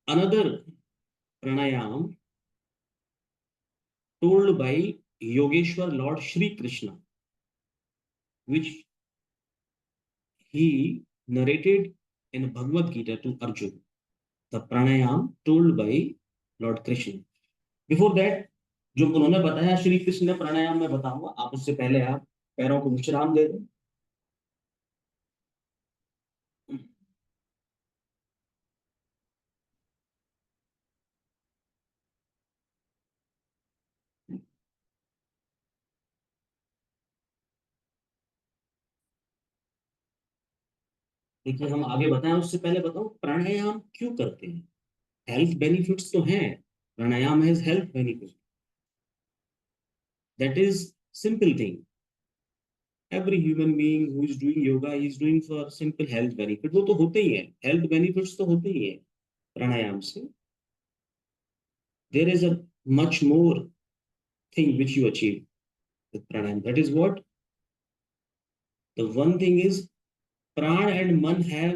another pranayam told by Yogeshwar Lord Shri Krishna, which he narrated in Bhagavad Gita to Arjuna. The pranayam told by Lord Krishna. Before that, जो उन्होंने बताया श्री कृष्ण ने प्राणायाम में बताऊंगा, आप उससे पहले आप पैरों को विश्राम दे दें। देखिए, हम आगे बताएं उससे पहले बताओ प्राणायाम क्यों करते हैं। हेल्थ बेनिफिट्स तो हैं, pranayama has health benefit, that is simple thing. Every human being who is doing yoga is doing for simple health benefit, वो तो होते ही है, हेल्थ बेनिफिट्स तो होते ही है प्राणायाम से। There is a much more thing which you achieve with pranayam. That is what the one thing is, pran and man have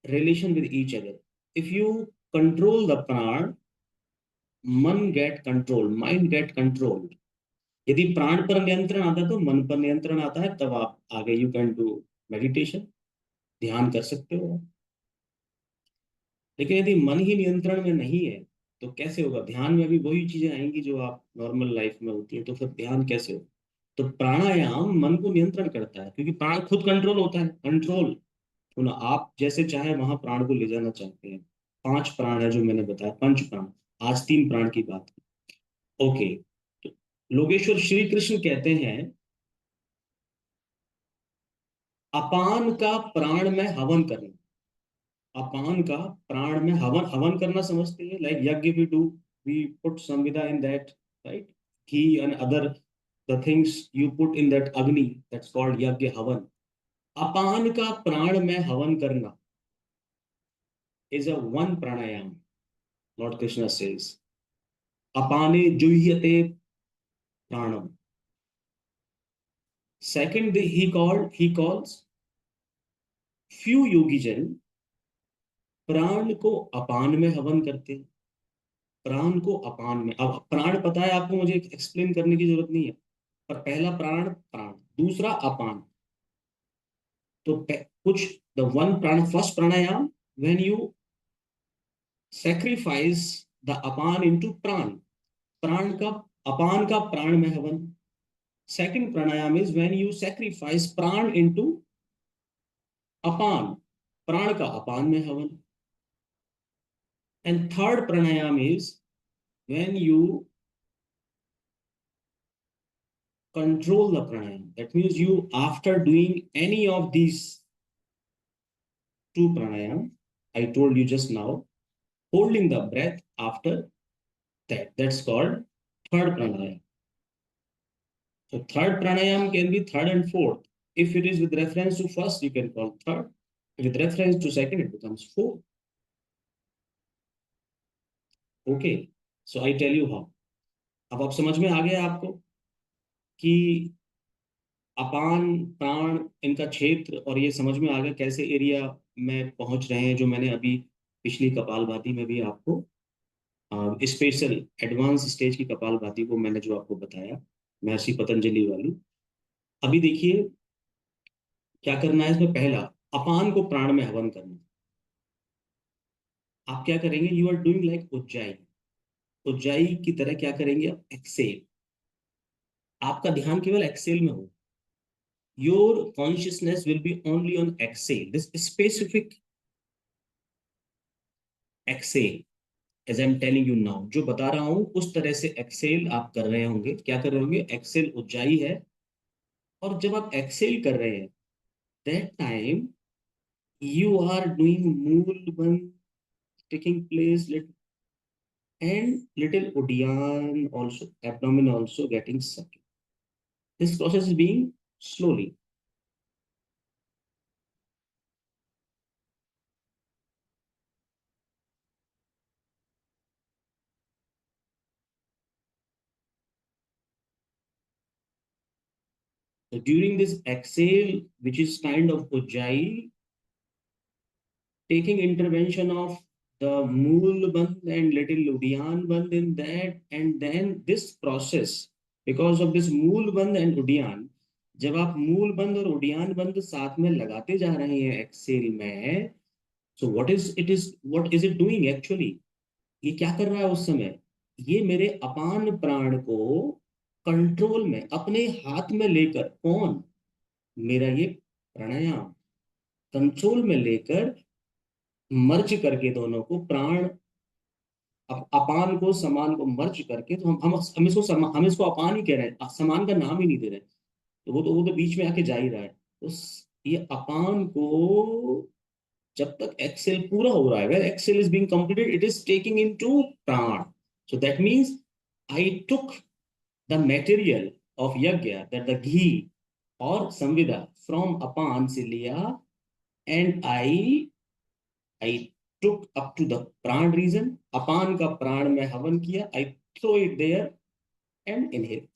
relation with each other. If you control the pran, man get control, mind get controlled. यदि प्राण पर नियंत्रण आता है तो मन पर नियंत्रण आता है, तब आप आगे यू कैन डू मेडिटेशन, ध्यान कर सकते हो। लेकिन यदि मन ही नियंत्रण में नहीं है तो कैसे होगा, ध्यान में भी वही चीजें आएंगी जो आप नॉर्मल लाइफ में होती है, तो फिर ध्यान कैसे हो। तो प्राणायाम मन को नियंत्रण करता है, क्योंकि प्राण खुद कंट्रोल होता है, कंट्रोल। तो ना आप जैसे चाहे वहां प्राण को ले जाना चाहते हैं। 5 प्राण है जो मैंने बताया, पंच प्राण। आज 3 प्राण की बात की। ओके, तो लोकेश्वर श्री कृष्ण कहते हैं, अपान का प्राण में हवन करना। अपान का प्राण में हवन, हवन करना समझते हैं, लाइक यज्ञ वी डू, वी पुट संविदा in that, right, ghee and other the things you put in that अग्नि, दैट्स कॉल्ड यज्ञ हवन। अपान का प्राण में हवन करना is a one pranayam. Lord Krishna says, apane juhyate pranam. Second, he calls few yogi जन प्राण को अपान में हवन करते हैं। प्राण को अपान में, अब प्राण पता है आपको, मुझे एक्सप्लेन करने की जरूरत नहीं है, पर पहला प्राण प्राण, दूसरा अपान। तो कुछ द वन प्राण, first pranayama when you sacrifice the upon into प्राण, प्राण का अपान का प्राण में हवन। Second pranayam is when you sacrifice pran into apan, प्राण का अपान में हवन। And third pranayam is when you control the pranayam. That means you, after doing any of these 2 pranayam, I told you just now, holding the breath after that, that's called third pranayam. So third pranayam can be third and fourth. If it is with reference to first, you can call third. With reference to second, it becomes fourth. Okay, so I tell you how. अब आप समझ में आ गया आपको कि अपान प्राण इनका क्षेत्र, और ये समझ में आ गया कैसे एरिया में पहुंच रहे हैं, जो मैंने अभी पिछली कपालभाति में भी आपको स्पेशल एडवांस स्टेज की कपालभाति को मैंने जो आपको बताया, महर्षि पतंजलि वाली। अभी देखिए क्या करना है इसमें। पहला, अपान को प्राण में हवन करना। आप क्या करेंगे, you are doing like ujjayi, ujjayi की तरह क्या करेंगे आप, एक्सेल। आपका ध्यान केवल एक्सेल में हो, your consciousness will be only on exhale, this specific exhale, as I'm telling you now, जो बता रहा हूं उस तरह से एक्सेल आप कर रहे होंगे। क्या कर रहे होंगे, एक्सेल ऊंचाई है। और जब आप एक्सेल कर रहे हैं, that time you are doing मूल taking place, and little uddiyana also, abdomen also getting sucked. This process is being slowly. So during this exhale, which is kind of ujjayi, taking intervention of the mool band and little udian band in that, and then this process, because of this mool band and udian, जब आप मूल बंद और उडियान बंद साथ में लगाते जा रहे हैं एक्सेल में, so what is it doing actually? ये क्या कर रहा है उस समय? ये मेरे अपान प्राण को कंट्रोल में अपने हाथ में लेकर, कौन? मेरा ये प्राणायाम कंट्रोल में लेकर, मर्ज करके दोनों को, प्राण अपान को समान को मर्ज करके, तो हम इसको हम इसको अपान ही कह रहे हैं, समान का नाम ही नहीं दे रहे। तो वो तो बीच में आके जा ही रहा है। तो ये अपान को जब तक एक्सेल पूरा हो रहा है, where exhale is being completed, it is taking into prana. So that means I took the material of yajna, that the ghee और संविदा फ्रॉम अपान से लिया, and I took up to the prana region, अपान का प्राण में हवन किया, I throw it there and inhale,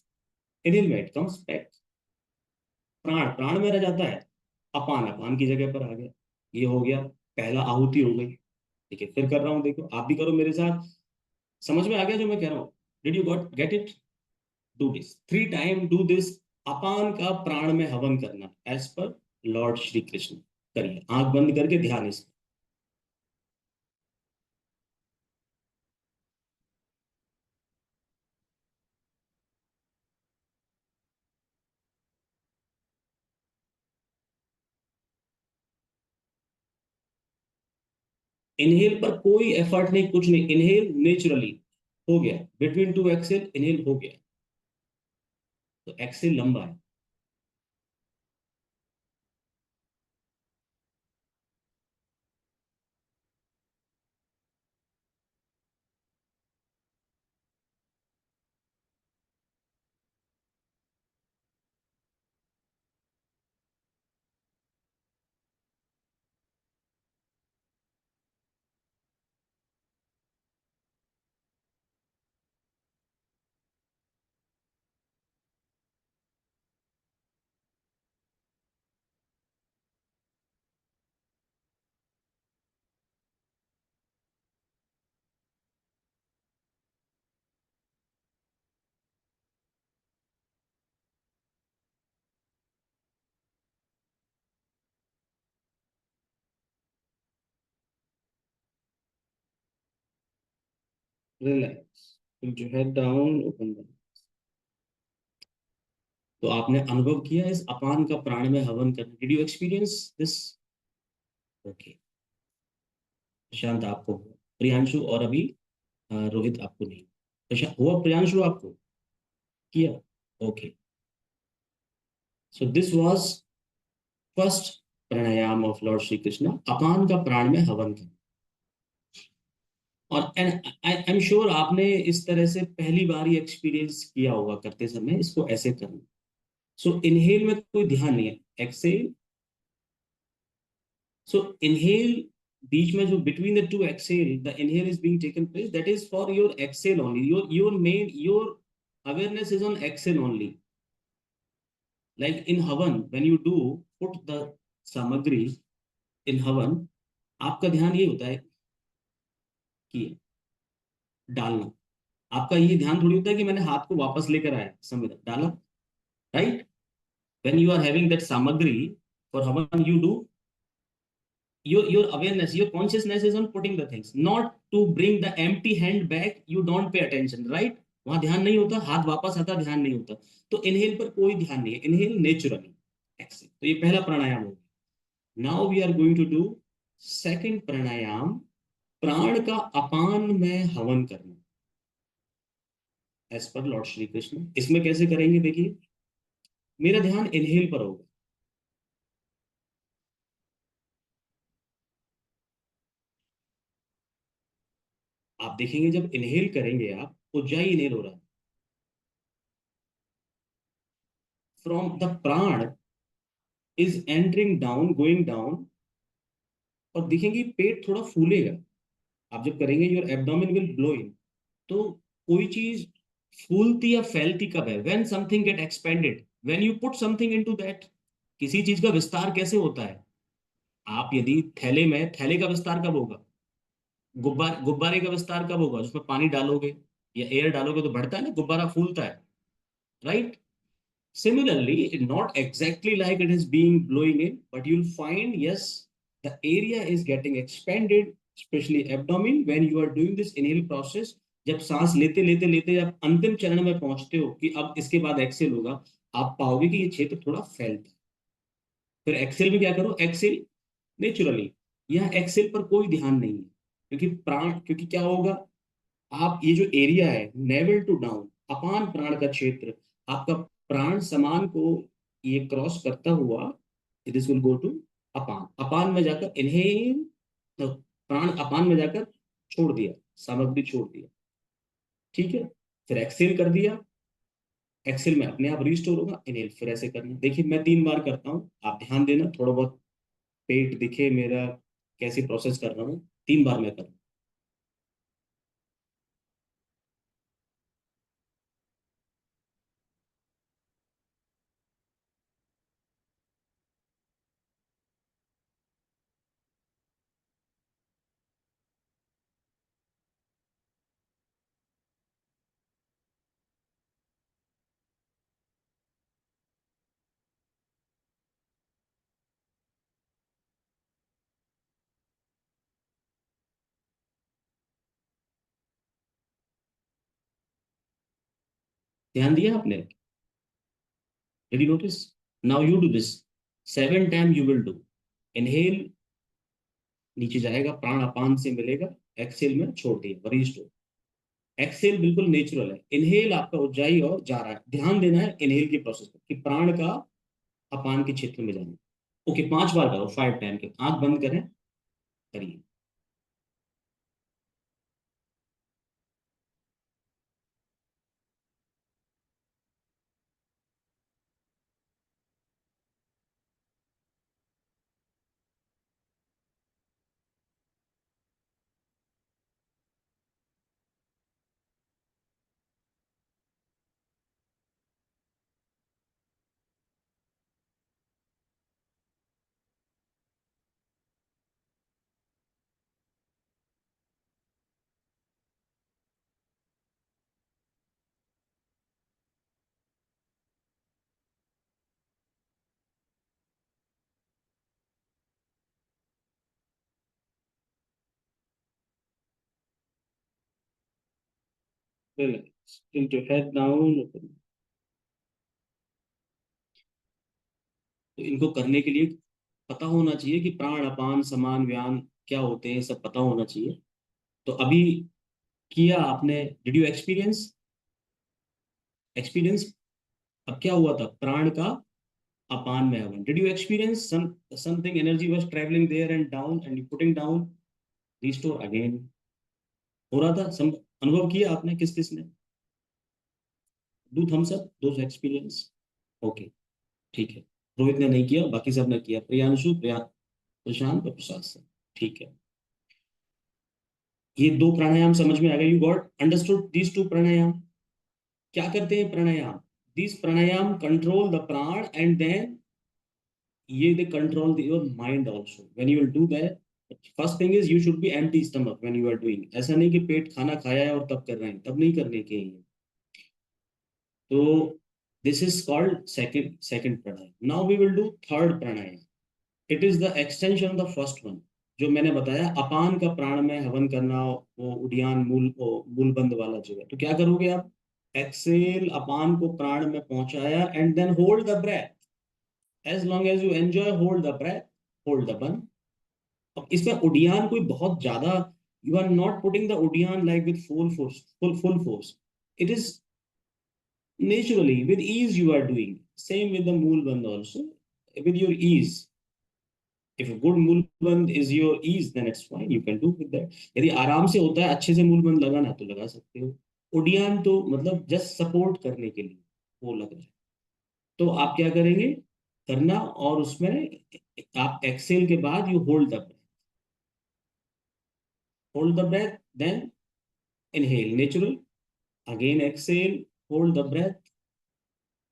inhale में इट कम्स बैक, प्राण प्राण में रह जाता है, अपान अपान की जगह पर आ गया। ये हो गया, पहला आहुति हो गई। ठीक है, फिर कर रहा हूं, देखो आप भी करो मेरे साथ। समझ में आ गया जो मैं कह रहा हूँ? Did you got get it? Do this 3 time, do this, अपान का प्राण में हवन करना as per Lord Shri Krishna. करिए, आंख बंद करके ध्यान इस। इनहेल पर कोई एफर्ट नहीं, कुछ नहीं, इनहेल नेचुरली हो गया, बिटवीन टू एक्सेल इनहेल हो गया, तो एक्सेल लंबा है। रिलैक्स, जो है डाउन, ओपन। तो आपने अनुभव किया इस अपान का प्राण में हवन करना, did you experience this? Okay, Prashant आपको हुआ, प्रियांशु और अभी रोहित आपको नहीं। प्रशांत हुआ, प्रियांशु आपको किया? Okay, so this was first pranayama of Lord Shri Krishna, अपान का प्राण में हवन करना। और एंड आई एम श्योर आपने इस तरह से पहली बार ही एक्सपीरियंस किया होगा करते समय इसको ऐसे करना। सो इनहेल में कोई ध्यान नहीं है, एक्सेल। So inhale, बीच में जो between the two exhale, the inhale is being taken place. That is for your exhale only. Your awareness is on exhale only. Like in havan, when you do put the samagri in havan, आपका ध्यान ये होता है कि डालना। आपका ये ध्यान थोड़ी होता है कि मैंने हाथ को वापस लेकर आया, संविदा डाला, right? When you are having that samagri for havan, you do your awareness, your consciousness is on putting the things, not to bring the empty hand back. You don't pay attention, right? वहां ध्यान नहीं होता, हाथ वापस आता, ध्यान नहीं होता। तो इनहेल पर कोई ध्यान नहीं है, इनहेल नेचुरली, एक्सेल। तो ये पहला प्राणायाम हो गया। Now we are going to do second pranayama, प्राण का अपान में हवन करना as per Lord Shri Krishna. इसमें कैसे करेंगे देखिए, मेरा ध्यान इनहेल पर होगा। आप देखेंगे जब इनहेल करेंगे आप, उज्जाई इनहेल हो रहा है, from the prana is entering down, going down, और देखेंगे पेट थोड़ा फूलेगा। आप जब करेंगे your abdomen will blow in. तो कोई चीज फूलती या फैलती कब है? When something get expanded, when you put something into that. किसी चीज का विस्तार कैसे होता है? आप यदि थैले में, थैले का विस्तार कब होगा? गुब्बारे का विस्तार कब होगा? उसमें पानी डालोगे या एयर डालोगे तो बढ़ता है ना, गुब्बारा फूलता है, right? Similarly, not exactly like it is being blowing in, but you'll find, yes, the area is getting expanded, especially abdomen, when you are doing this inhale process. जब सांस लेते लेते लेते आप अंतिम चरण में पहुंचते हो कि अब इसके बाद एक्सेल होगा, आप पाओगे कि ये क्षेत्र थोड़ा फैलता है। फिर एक्सेल में क्या करो? एक्सेल नेचुरली, यह एक्सेल पर कोई ध्यान नहीं है, क्योंकि क्या होगा, आप ये जो एरिया है नेवल टू डाउन, अपान प्राण का क्षेत्र, आपका प्राण समान को ये क्रॉस करता हुआ this will go to apana. अपान में जाकर इनहेल, तो प्राण अपान में जाकर छोड़ दिया, सामग्री छोड़ दिया, ठीक है। फिर एक्सेल कर दिया, एक्सेल में अपने आप रिस्टोर होगा, इनहेल फिर ऐसे करना। देखिए मैं 3 बार करता हूँ, आप ध्यान देना, थोड़ा बहुत पेट दिखे मेरा कैसे प्रोसेस कर रहा हूँ। 3 बार मैं कर, ध्यान दिया आपने? Did you notice? Now you do this. 7 time you will do. Inhale, नीचे जाएगा, प्राण अपान से मिलेगा, एक्सेल में छोड़ दिया, रिस्टोर। एक्सेल बिल्कुल नेचुरल है, इनहेल आपका ऊंचाई और जा रहा है, ध्यान देना है इनहेल की प्रोसेस पर कि प्राण का अपान के क्षेत्र में जाना। ओके, 5 बार करो, 5 टाइम के, आंख बंद करें, करिए। Relax. Tilt your head down. तो इनको करने के लिए पता होना चाहिए कि प्राण अपान समान व्यान क्या होते हैं, सब पता होना चाहिए। तो अभी किया आपने, डिड यू एक्सपीरियंस? एक्सपीरियंस। अब क्या हुआ था? प्राण का अपान में हवन। Did you experience something, energy was travelling there and down and you putting down, restore again, हो रहा था? अनुभव किया आपने, किस किस ने? Do thumbs up those experience. Okay, ठीक है। रोहित ने नहीं किया, बाकी सब ने किया, प्रियांशु, प्रशांत और प्रसाद से, ठीक है। ये 2 प्राणायाम समझ में आ गए? You got understood these 2 pranayama? क्या करते हैं प्राणायाम? This pranayama control the prana and then ये they control your mind also when you will do that. First thing is you should be empty stomach when you are doing. ऐसा नहीं कि पेट खाना खाया है और तब कर रहे हैं, तब नहीं करने के हैं। तो this is called second second pranayama. Now we will do third pranayama. It is the extension of the first one. जो मैंने बताया अपान का प्राण में हवन करना, वो उडियान मूल बंद वाला जो है, तो क्या करोगे आप? एक्सेल, अपान को प्राण में पहुंचाया and then hold the breath. As long as you enjoy, hold the breath, hold the bun. अब इसमें उडियान कोई बहुत ज्यादा, you are not putting the uddiyana like with full force, full force. It is naturally with ease you are doing. Same with the mool band also, with your ease. If a good मूल बंद is your ease, then it's fine, you can do with that. यदि आराम से होता है, अच्छे से मूल बंद लगाना है, तो लगा सकते हो। उडियान तो मतलब जस्ट सपोर्ट करने के लिए वो लग रहा है। तो आप क्या करेंगे करना, और उसमें आप एक्सेल के बाद you hold the breath, then inhale natural, again exhale, hold the breath,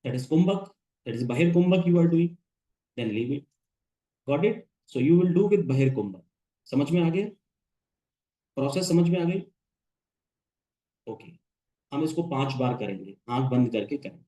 that is kumbhaka, that is bahir kumbhaka you are doing, then leave it. Got it? So you will do with bahir kumbhaka. समझ में आ गया? प्रोसेस समझ में आ गई? Okay, हम इसको 5 बार करेंगे, आंख बंद करके करें।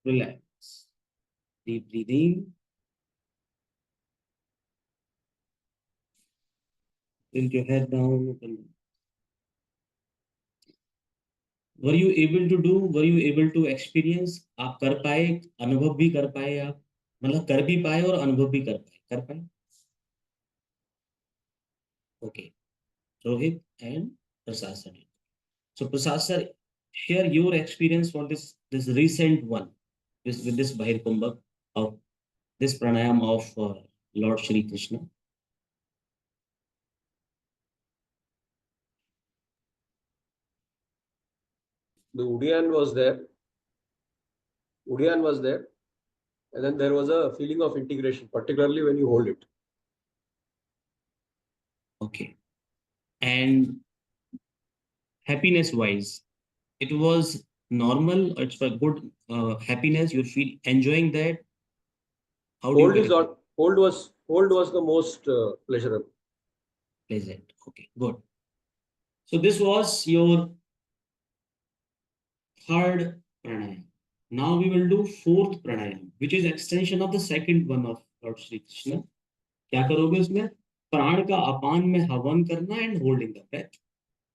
Relax, deep breathing, tilt your head down, open। Were you able to experience, आप कर पाए, अनुभव भी कर पाए आप, मतलब कर भी पाए और अनुभव भी कर पाए। Okay, Rohit and Prasad sir. So Prasad sir, share your experience for this recent one, with this Bahir Kumbhak of this pranayam of Lord Shri Krishna. The Udian was there. Udian was there. And then there was a feeling of integration, particularly when you hold it. Okay, and happiness wise, it was normal. It's a good happiness. You feel enjoying that. How do you Hold get is it? not hold was the most pleasurable. Pleasant. Okay, good. So this was your third pranayam. Now we will do fourth pranayam, which is extension of the second one of Lord Shri Krishna. क्या करोगे उसमें? प्राण का अपान में हवन करना and holding the breath.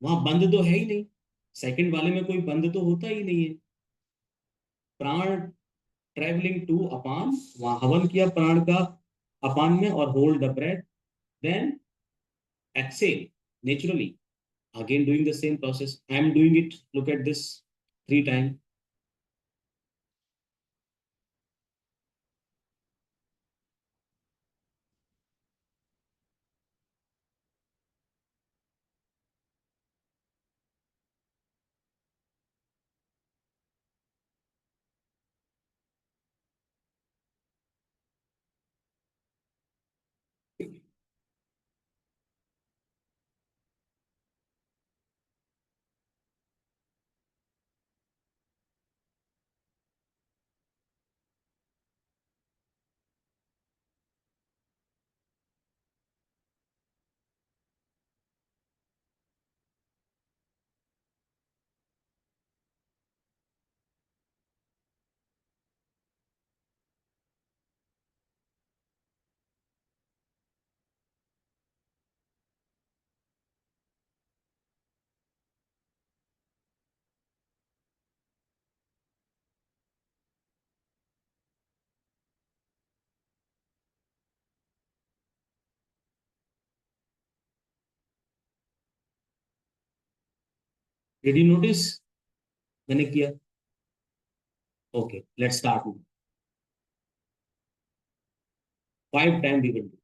वहां बंद तो है ही नहीं, सेकंड वाले में कोई बंद तो होता ही नहीं है। प्राण ट्रेवलिंग टू अपान, वहां हवन किया प्राण का अपान में और hold the breath, then exhale naturally, again doing the same process. I am doing it, look at this 3 times। Did you notice मैंने किया? Okay, let's start. 5 times we will do।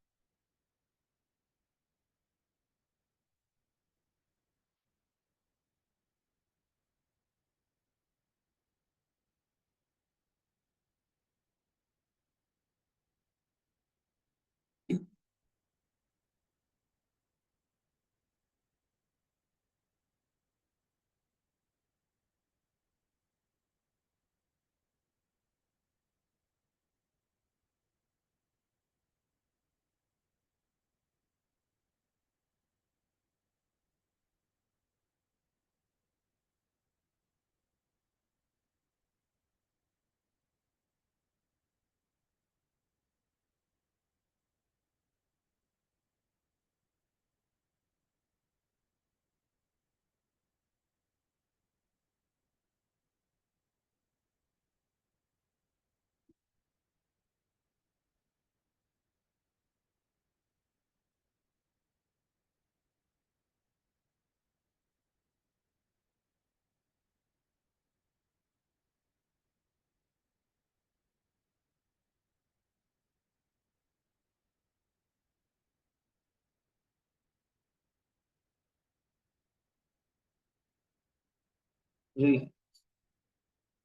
Relax.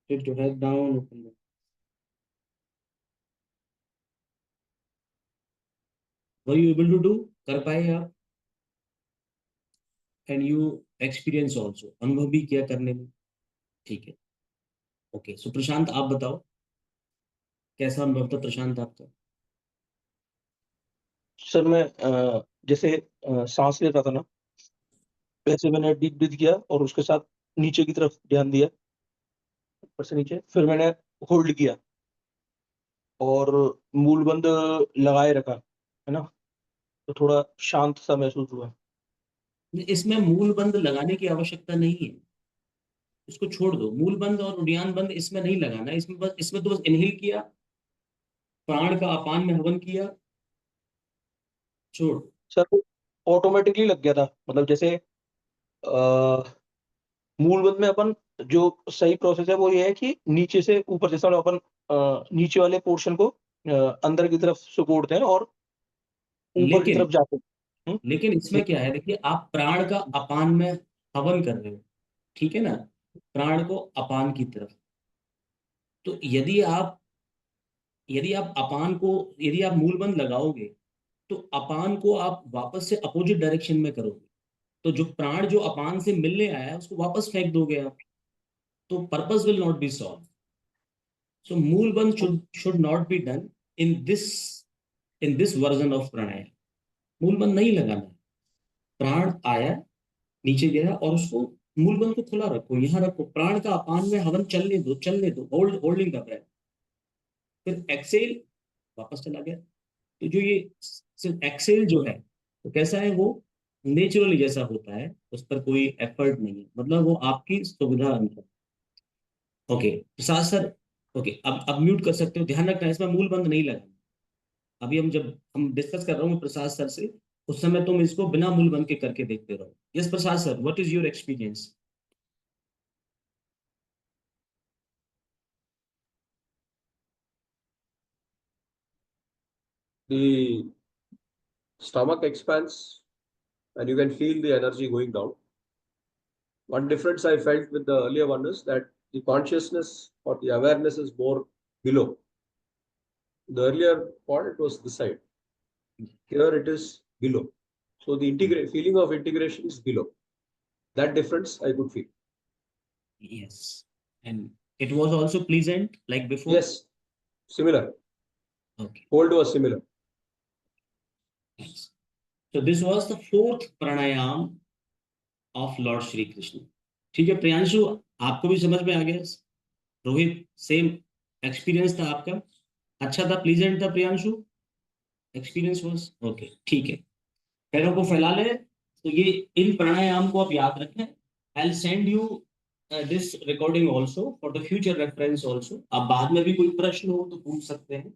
Put your head down. Open the. Were you able to do? कर पाए आप? And you experience also. अनुभव भी किया करने में. ठीक है. ओके. सो प्रशांत आप बताओ कैसा अनुभव था प्रशांत आपका? सर मैं जैसे सांस ले रहा था ना, वैसे मैंने डीप ब्रीथ किया और उसके साथ नीचे की तरफ ध्यान दिया, ऊपर से नीचे, फिर मैंने होल्ड किया और मूल बंद लगाए रखा, है ना, तो थोड़ा शांत सा महसूस हुआ। इसमें मूल बंद लगाने की आवश्यकता नहीं है, इसको छोड़ दो। मूल बंद और उड़ियान बंद इसमें नहीं लगाना, इसमें तो बस इनहेल किया, प्राण का अपान में हवन किया, छोड़। सर ऑटोमेटिकली लग गया था, मतलब जैसे मूल बंद में अपन जो सही प्रोसेस है वो ये है कि नीचे से ऊपर, जैसा अपन नीचे वाले पोर्शन को अंदर की तरफ सुपोड़ते हैं और ऊपर की लेकिन तरफ जाते हैं। लेकिन इसमें क्या है, देखिए आप प्राण का अपान में हवन कर रहे हो, ठीक है ना, प्राण को अपान की तरफ। तो यदि आप मूल बंद लगाओगे तो अपान को आप वापस से अपोजिट डायरेक्शन में करोगे, तो जो प्राण जो अपान से मिलने आया है उसको वापस फेंक दोगे आप, तो purpose will not be solve. So mool bandh should not be done in this version of pranayama. मूल बंद नहीं लगाना है। प्राण आया, नीचे गया, और उसको मूल बंद को खुला रखो, यहां रखो, प्राण का अपान में हवन चलने दो, होल्डिंग का ब्रेथ। फिर एक्सेल, वापस चला गया। तो जो ये सिर्फ एक्सेल जो है तो कैसा है, वो नेचुरली जैसा होता है, उस पर कोई एफर्ट नहीं है, मतलब वो आपकी सुविधा अनुसार। ओके प्रसाद सर, ओके अब म्यूट कर सकते हो। ध्यान रखना इसमें मूल बंद नहीं लगाना। अभी जब हम डिस्कस कर रहा हूँ प्रसाद सर से, उस समय तुम इसको बिना मूल बंद के करके देखते रहो। Yes Prasad sir, what is your experience? The stomach expands and you can feel the energy going down. One difference I felt with the earlier one is that the consciousness or the awareness is more below. The earlier part, it was this side. Here it is below. So the feeling of integration is below. That difference I could feel. Yes. And it was also pleasant like before? Yes, similar. Okay. Hold was similar. Thanks. So this was the fourth pranayam of Lord Shri Krishna. ठीक है प्रियांशु, आपको भी समझ में आ गया? Rohit, same experience था आपका? अच्छा था, प्लीजेंट था प्रियांशु? एक्सपीरियंस वाज ओके, ठीक है। पैरों को फैला ले। तो ये इन प्राणायाम को आप याद रखें। I will send you this recording also for the future reference also. अब बाद में भी कोई प्रश्न हो तो पूछ सकते हैं।